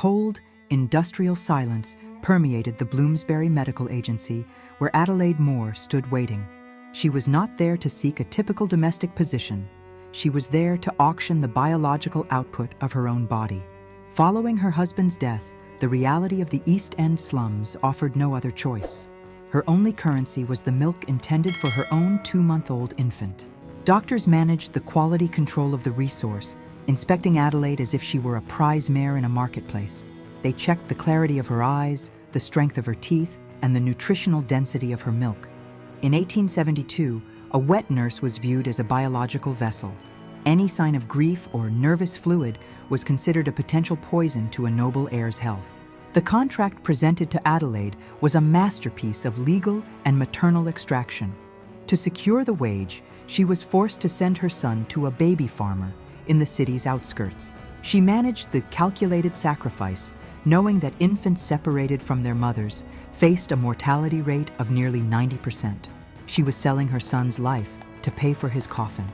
cold, industrial silence permeated the Bloomsbury Medical Agency, where Adelaide Moore stood waiting. She was not there to seek a typical domestic position. She was there to auction the biological output of her own body. Following her husband's death, the reality of the East End slums offered no other choice. Her only currency was the milk intended for her own 2-month-old infant. Doctors managed the quality control of the resource, inspecting Adelaide as if she were a prize mare in a marketplace. They checked the clarity of her eyes, the strength of her teeth, and the nutritional density of her milk. In 1872, a wet nurse was viewed as a biological vessel. Any sign of grief or nervous fluid was considered a potential poison to a noble heir's health. The contract presented to Adelaide was a masterpiece of legal and maternal extraction. To secure the wage, she was forced to send her son to a baby farmer in the city's outskirts. She managed the calculated sacrifice, knowing that infants separated from their mothers faced a mortality rate of nearly 90%. She was selling her son's life to pay for his coffin.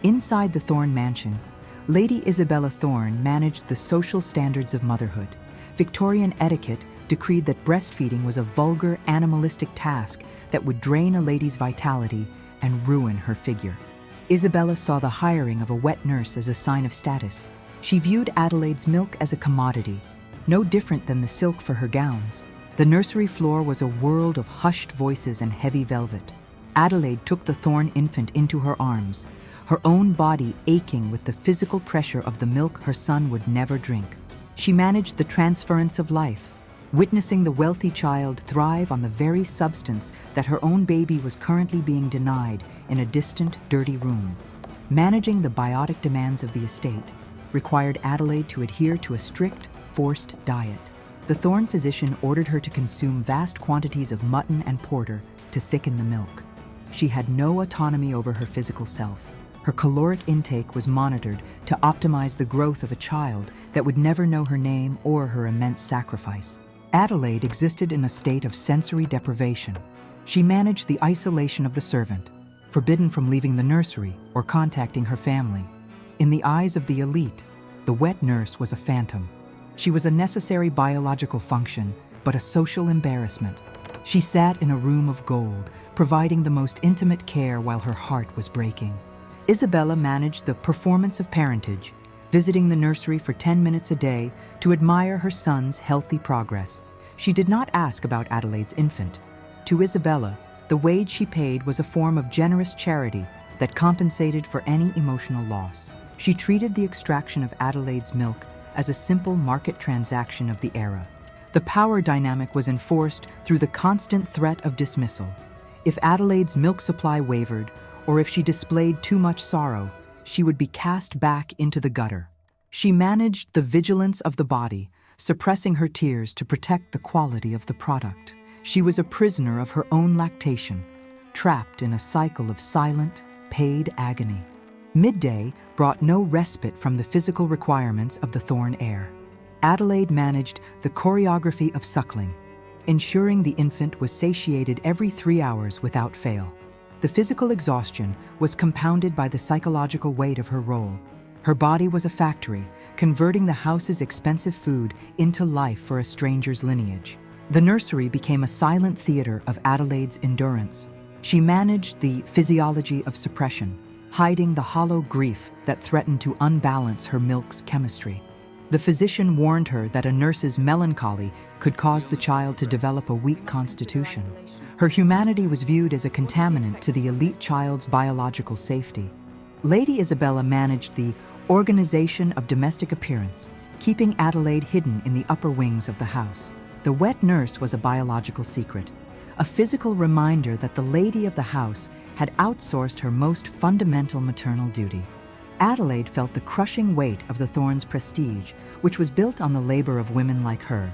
Inside the Thorne mansion, Lady Isabella Thorne managed the social standards of motherhood. Victorian etiquette decreed that breastfeeding was a vulgar, animalistic task that would drain a lady's vitality and ruin her figure. Isabella saw the hiring of a wet nurse as a sign of status. She viewed Adelaide's milk as a commodity, no different than the silk for her gowns. The nursery floor was a world of hushed voices and heavy velvet. Adelaide took the Thorne infant into her arms, her own body aching with the physical pressure of the milk her son would never drink. She managed the transference of life, witnessing the wealthy child thrive on the very substance that her own baby was currently being denied in a distant, dirty room. Managing the biotic demands of the estate required Adelaide to adhere to a strict, forced diet. The Thorne physician ordered her to consume vast quantities of mutton and porter to thicken the milk. She had no autonomy over her physical self. Her caloric intake was monitored to optimize the growth of a child that would never know her name or her immense sacrifice. Adelaide existed in a state of sensory deprivation. She managed the isolation of the servant, forbidden from leaving the nursery or contacting her family. In the eyes of the elite, the wet nurse was a phantom. She was a necessary biological function, but a social embarrassment. She sat in a room of gold, providing the most intimate care while her heart was breaking. Isabella managed the performance of parentage, visiting the nursery for 10 minutes a day to admire her son's healthy progress. She did not ask about Adelaide's infant. To Isabella, the wage she paid was a form of generous charity that compensated for any emotional loss. She treated the extraction of Adelaide's milk as a simple market transaction of the era. The power dynamic was enforced through the constant threat of dismissal. If Adelaide's milk supply wavered, or if she displayed too much sorrow, she would be cast back into the gutter. She managed the vigilance of the body, suppressing her tears to protect the quality of the product. She was a prisoner of her own lactation, trapped in a cycle of silent, paid agony. Midday brought no respite from the physical requirements of the Thorne heir. Adelaide managed the choreography of suckling, ensuring the infant was satiated every 3 hours without fail. The physical exhaustion was compounded by the psychological weight of her role. Her body was a factory, converting the house's expensive food into life for a stranger's lineage. The nursery became a silent theater of Adelaide's endurance. She managed the physiology of suppression, hiding the hollow grief that threatened to unbalance her milk's chemistry. The physician warned her that a nurse's melancholy could cause the child to develop a weak constitution. Her humanity was viewed as a contaminant to the elite child's biological safety. Lady Isabella managed the organization of domestic appearance, keeping Adelaide hidden in the upper wings of the house. The wet nurse was a biological secret, a physical reminder that the lady of the house had outsourced her most fundamental maternal duty. Adelaide felt the crushing weight of the Thornes' prestige, which was built on the labor of women like her.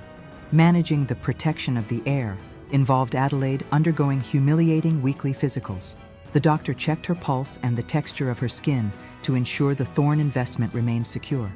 Managing the protection of the heir involved Adelaide undergoing humiliating weekly physicals. The doctor checked her pulse and the texture of her skin to ensure the Thorne investment remained secure.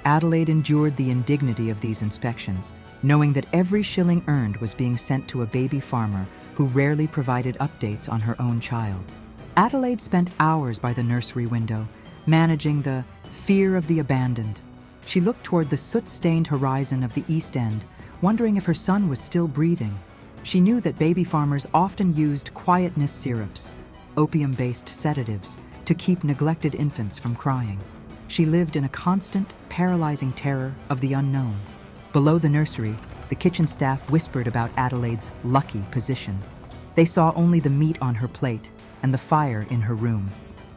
Adelaide endured the indignity of these inspections, knowing that every shilling earned was being sent to a baby farmer who rarely provided updates on her own child. Adelaide spent hours by the nursery window, managing the fear of the abandoned. She looked toward the soot-stained horizon of the East End, wondering if her son was still breathing. She knew that baby farmers often used quietness syrups, opium-based sedatives, to keep neglected infants from crying. She lived in a constant, paralyzing terror of the unknown. Below the nursery, the kitchen staff whispered about Adelaide's lucky position. They saw only the meat on her plate and the fire in her room.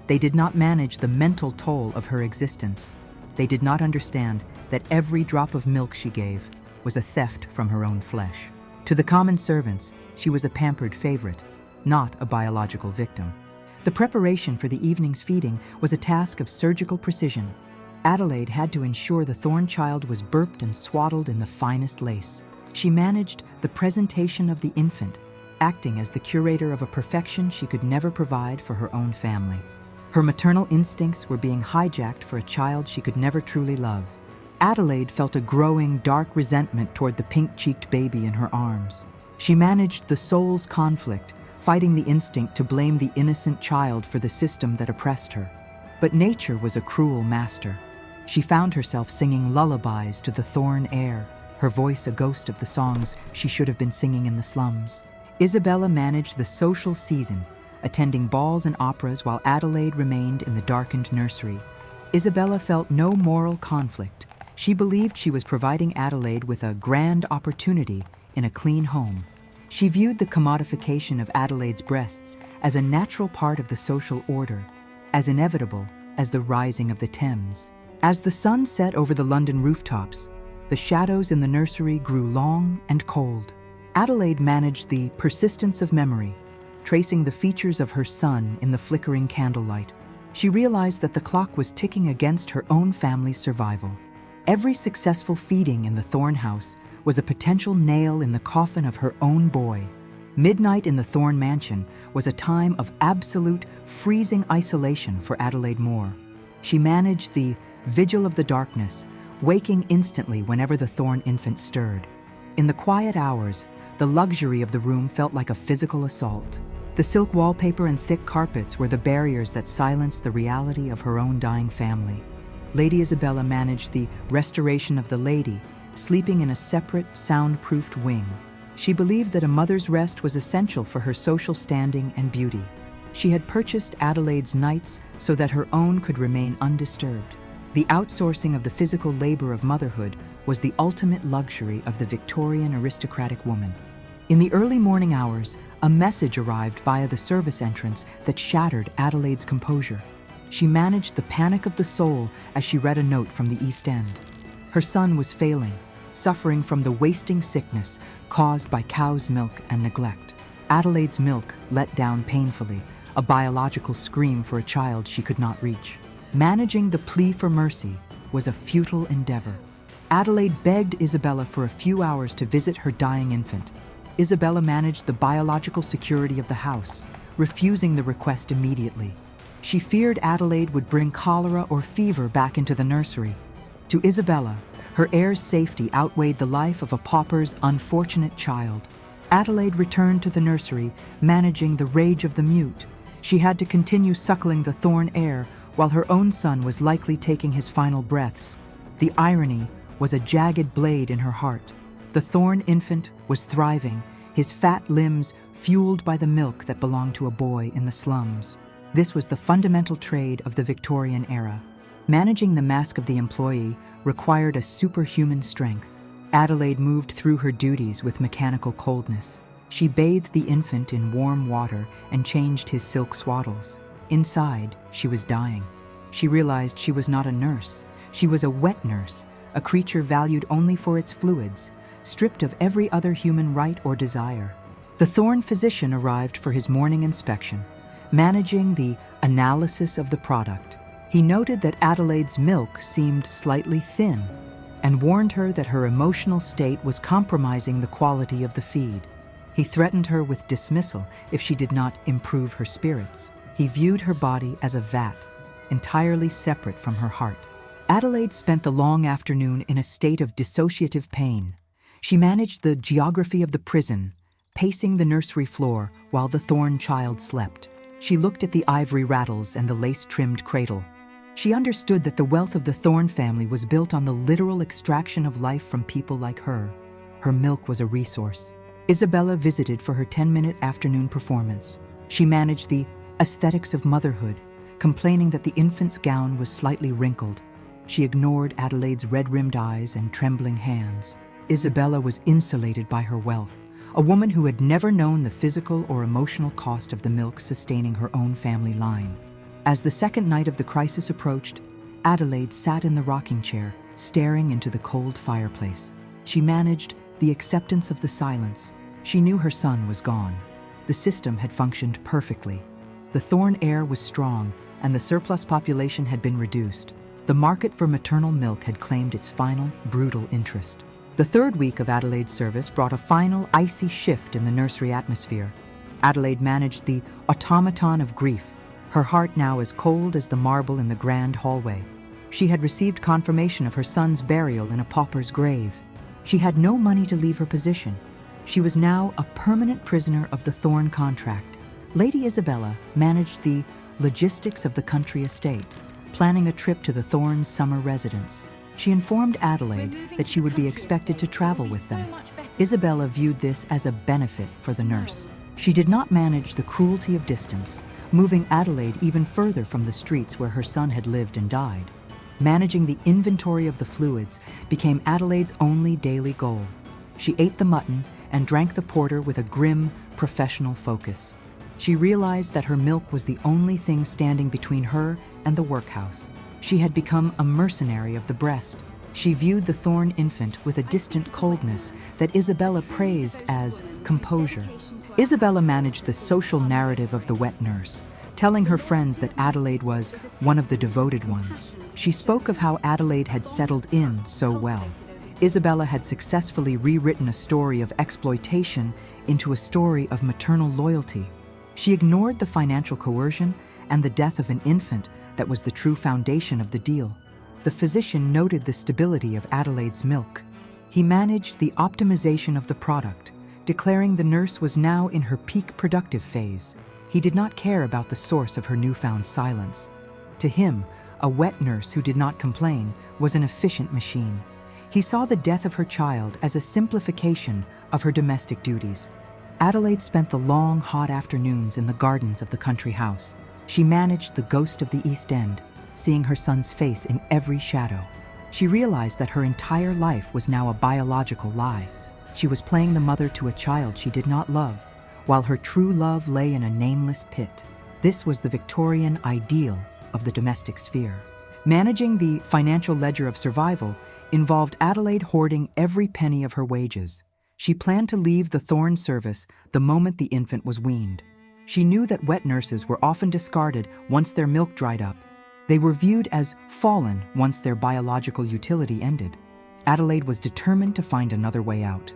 They did not manage the mental toll of her existence. They did not understand that every drop of milk she gave was a theft from her own flesh. To the common servants, she was a pampered favorite, not a biological victim. The preparation for the evening's feeding was a task of surgical precision. Adelaide had to ensure the Thorn child was burped and swaddled in the finest lace. She managed the presentation of the infant, acting as the curator of a perfection she could never provide for her own family. Her maternal instincts were being hijacked for a child she could never truly love. Adelaide felt a growing, dark resentment toward the pink-cheeked baby in her arms. She managed the soul's conflict, fighting the instinct to blame the innocent child for the system that oppressed her. But nature was a cruel master. She found herself singing lullabies to the thorn air, her voice a ghost of the songs she should have been singing in the slums. Isabella managed the social season, attending balls and operas while Adelaide remained in the darkened nursery. Isabella felt no moral conflict. She believed she was providing Adelaide with a grand opportunity in a clean home. She viewed the commodification of Adelaide's breasts as a natural part of the social order, as inevitable as the rising of the Thames. As the sun set over the London rooftops, the shadows in the nursery grew long and cold. Adelaide managed the persistence of memory, tracing the features of her son in the flickering candlelight. She realized that the clock was ticking against her own family's survival. Every successful feeding in the Thorn house was a potential nail in the coffin of her own boy. Midnight in the Thorn mansion was a time of absolute, freezing isolation for Adelaide Moore. She managed the vigil of the darkness, waking instantly whenever the Thorn infant stirred. In the quiet hours, the luxury of the room felt like a physical assault. The silk wallpaper and thick carpets were the barriers that silenced the reality of her own dying family. Lady Isabella managed the restoration of the lady, sleeping in a separate, soundproofed wing. She believed that a mother's rest was essential for her social standing and beauty. She had purchased Adelaide's nights so that her own could remain undisturbed. The outsourcing of the physical labor of motherhood was the ultimate luxury of the Victorian aristocratic woman. In the early morning hours, a message arrived via the service entrance that shattered Adelaide's composure. She managed the panic of the soul as she read a note from the East End. Her son was failing, suffering from the wasting sickness caused by cow's milk and neglect. Adelaide's milk let down painfully, a biological scream for a child she could not reach. Managing the plea for mercy was a futile endeavor. Adelaide begged Isabella for a few hours to visit her dying infant. Isabella managed the biological security of the house, refusing the request immediately. She feared Adelaide would bring cholera or fever back into the nursery. To Isabella, her heir's safety outweighed the life of a pauper's unfortunate child. Adelaide returned to the nursery, managing the rage of the mute. She had to continue suckling the Thorn heir while her own son was likely taking his final breaths. The irony was a jagged blade in her heart. The Thorn infant was thriving, his fat limbs fueled by the milk that belonged to a boy in the slums. This was the fundamental trade of the Victorian era. Managing the mask of the employee required a superhuman strength. Adelaide moved through her duties with mechanical coldness. She bathed the infant in warm water and changed his silk swaddles. Inside, she was dying. She realized she was not a nurse. She was a wet nurse, a creature valued only for its fluids, stripped of every other human right or desire. The Thorn physician arrived for his morning inspection, managing the analysis of the product. He noted that Adelaide's milk seemed slightly thin and warned her that her emotional state was compromising the quality of the feed. He threatened her with dismissal if she did not improve her spirits. He viewed her body as a vat, entirely separate from her heart. Adelaide spent the long afternoon in a state of dissociative pain. She managed the geography of the prison, pacing the nursery floor while the Thorn child slept. She looked at the ivory rattles and the lace-trimmed cradle. She understood that the wealth of the Thorne family was built on the literal extraction of life from people like her. Her milk was a resource. Isabella visited for her 10-minute afternoon performance. She managed the aesthetics of motherhood, complaining that the infant's gown was slightly wrinkled. She ignored Adelaide's red-rimmed eyes and trembling hands. Isabella was insulated by her wealth, a woman who had never known the physical or emotional cost of the milk sustaining her own family line. As the second night of the crisis approached, Adelaide sat in the rocking chair, staring into the cold fireplace. She managed the acceptance of the silence. She knew her son was gone. The system had functioned perfectly. The Thorne heir was strong, and the surplus population had been reduced. The market for maternal milk had claimed its final, brutal interest. The third week of Adelaide's service brought a final, icy shift in the nursery atmosphere. Adelaide managed the automaton of grief, her heart now as cold as the marble in the grand hallway. She had received confirmation of her son's burial in a pauper's grave. She had no money to leave her position. She was now a permanent prisoner of the Thorne contract. Lady Isabella managed the logistics of the country estate, planning a trip to the Thorne's summer residence. She informed Adelaide that she would be expected to travel with them. Isabella viewed this as a benefit for the nurse. She did not manage the cruelty of distance, moving Adelaide even further from the streets where her son had lived and died. Managing the inventory of the fluids became Adelaide's only daily goal. She ate the mutton and drank the porter with a grim, professional focus. She realized that her milk was the only thing standing between her and the workhouse. She had become a mercenary of the breast. She viewed the Thorne infant with a distant coldness that Isabella praised as composure. Isabella managed the social narrative of the wet nurse, telling her friends that Adelaide was one of the devoted ones. She spoke of how Adelaide had settled in so well. Isabella had successfully rewritten a story of exploitation into a story of maternal loyalty. She ignored the financial coercion and the death of an infant that was the true foundation of the deal. The physician noted the stability of Adelaide's milk. He managed the optimization of the product, declaring the nurse was now in her peak productive phase. He did not care about the source of her newfound silence. To him, a wet nurse who did not complain was an efficient machine. He saw the death of her child as a simplification of her domestic duties. Adelaide spent the long, hot afternoons in the gardens of the country house. She managed the ghost of the East End, seeing her son's face in every shadow. She realized that her entire life was now a biological lie. She was playing the mother to a child she did not love, while her true love lay in a nameless pit. This was the Victorian ideal of the domestic sphere. Managing the financial ledger of survival involved Adelaide hoarding every penny of her wages. She planned to leave the Thorne service the moment the infant was weaned. She knew that wet nurses were often discarded once their milk dried up. They were viewed as fallen once their biological utility ended. Adelaide was determined to find another way out.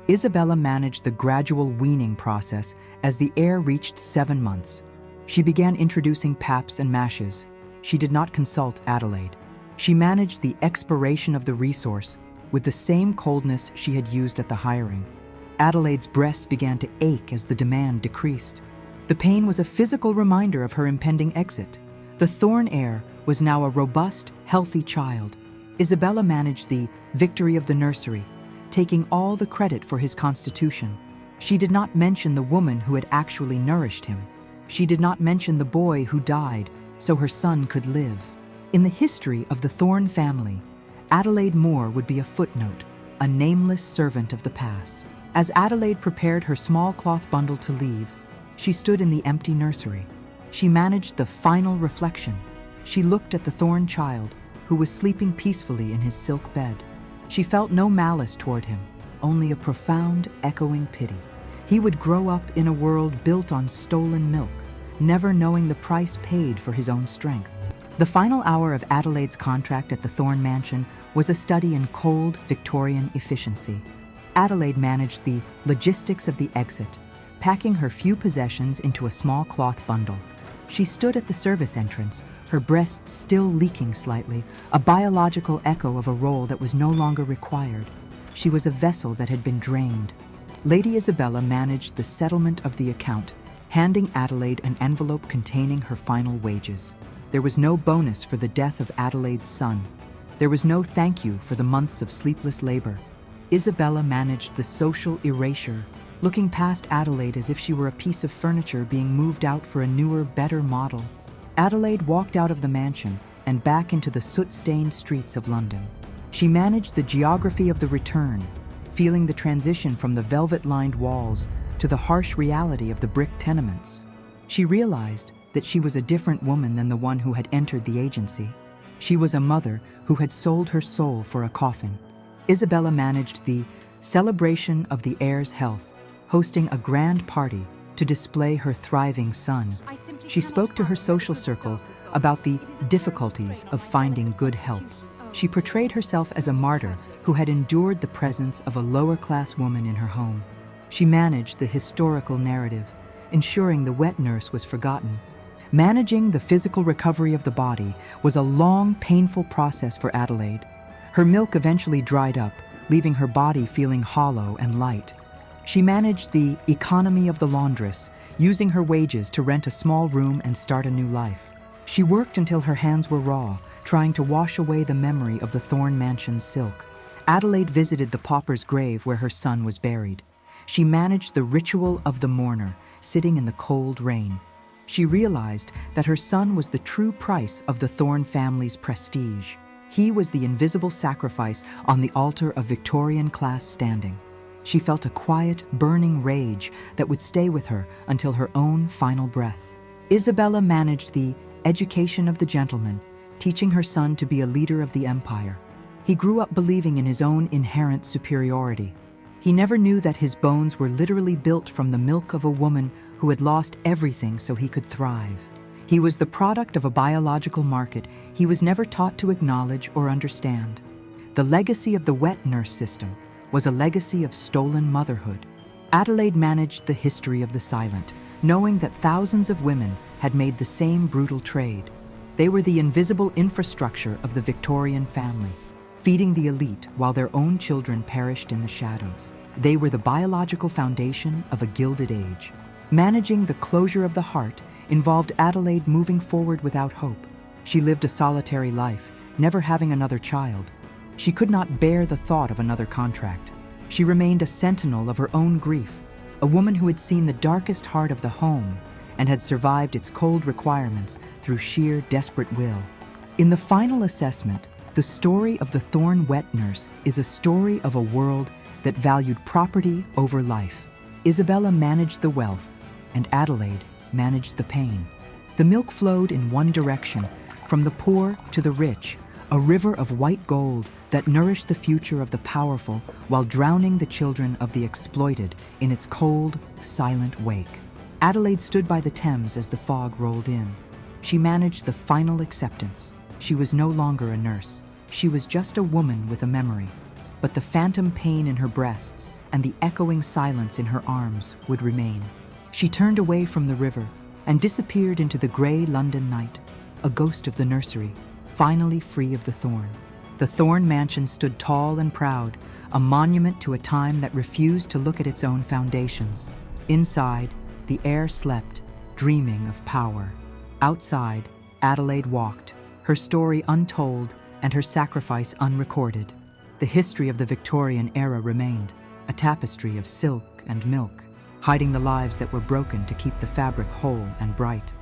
Isabella managed the gradual weaning process as the heir reached 7 months. She began introducing paps and mashes. She did not consult Adelaide. She managed the expiration of the resource with the same coldness she had used at the hiring. Adelaide's breasts began to ache as the demand decreased. The pain was a physical reminder of her impending exit. The Thorne heir was now a robust, healthy child. Isabella managed the victory of the nursery, taking all the credit for his constitution. She did not mention the woman who had actually nourished him. She did not mention the boy who died so her son could live. In the history of the Thorne family, Adelaide Moore would be a footnote, a nameless servant of the past. As Adelaide prepared her small cloth bundle to leave, she stood in the empty nursery. She managed the final reflection. She looked at the Thorne child, who was sleeping peacefully in his silk bed. She felt no malice toward him, only a profound, echoing pity. He would grow up in a world built on stolen milk, never knowing the price paid for his own strength. The final hour of Adelaide's contract at the Thorne mansion was a study in cold, Victorian efficiency. Adelaide managed the logistics of the exit, packing her few possessions into a small cloth bundle. She stood at the service entrance, her breasts still leaking slightly, a biological echo of a role that was no longer required. She was a vessel that had been drained. Lady Isabella managed the settlement of the account, handing Adelaide an envelope containing her final wages. There was no bonus for the death of Adelaide's son. There was no thank you for the months of sleepless labor. Isabella managed the social erasure, looking past Adelaide as if she were a piece of furniture being moved out for a newer, better model. Adelaide walked out of the mansion and back into the soot-stained streets of London. She managed the geography of the return, feeling the transition from the velvet-lined walls to the harsh reality of the brick tenements. She realized that she was a different woman than the one who had entered the agency. She was a mother who had sold her soul for a coffin. Isabella managed the celebration of the heir's health, hosting a grand party to display her thriving son. She spoke to her social circle about the difficulties of finding good help. She portrayed herself as a martyr who had endured the presence of a lower-class woman in her home. She managed the historical narrative, ensuring the wet nurse was forgotten. Managing the physical recovery of the body was a long, painful process for Adelaide. Her milk eventually dried up, leaving her body feeling hollow and light. She managed the economy of the laundress, using her wages to rent a small room and start a new life. She worked until her hands were raw, trying to wash away the memory of the Thorne Mansion's silk. Adelaide visited the pauper's grave where her son was buried. She managed the ritual of the mourner, sitting in the cold rain. She realized that her son was the true price of the Thorne family's prestige. He was the invisible sacrifice on the altar of Victorian class standing. She felt a quiet, burning rage that would stay with her until her own final breath. Isabella managed the education of the gentleman, teaching her son to be a leader of the empire. He grew up believing in his own inherent superiority. He never knew that his bones were literally built from the milk of a woman who had lost everything so he could thrive. He was the product of a biological market he was never taught to acknowledge or understand. The legacy of the wet nurse system was a legacy of stolen motherhood. Adelaide managed the history of the silent, knowing that thousands of women had made the same brutal trade. They were the invisible infrastructure of the Victorian family, feeding the elite while their own children perished in the shadows. They were the biological foundation of a gilded age. Managing the closure of the heart involved Adelaide moving forward without hope. She lived a solitary life, never having another child. She could not bear the thought of another contract. She remained a sentinel of her own grief, a woman who had seen the darkest heart of the home and had survived its cold requirements through sheer desperate will. In the final assessment, the story of the Thorne wet nurse is a story of a world that valued property over life. Isabella managed the wealth, and Adelaide managed the pain. The milk flowed in one direction, from the poor to the rich, a river of white gold that nourished the future of the powerful while drowning the children of the exploited in its cold, silent wake. Adelaide stood by the Thames as the fog rolled in. She managed the final acceptance. She was no longer a nurse. She was just a woman with a memory. But the phantom pain in her breasts and the echoing silence in her arms would remain. She turned away from the river and disappeared into the grey London night, a ghost of the nursery, finally free of the Thorne. The Thorne mansion stood tall and proud, a monument to a time that refused to look at its own foundations. Inside, the heir slept, dreaming of power. Outside, Adelaide walked, her story untold and her sacrifice unrecorded. The history of the Victorian era remained, a tapestry of silk and milk, hiding the lives that were broken to keep the fabric whole and bright.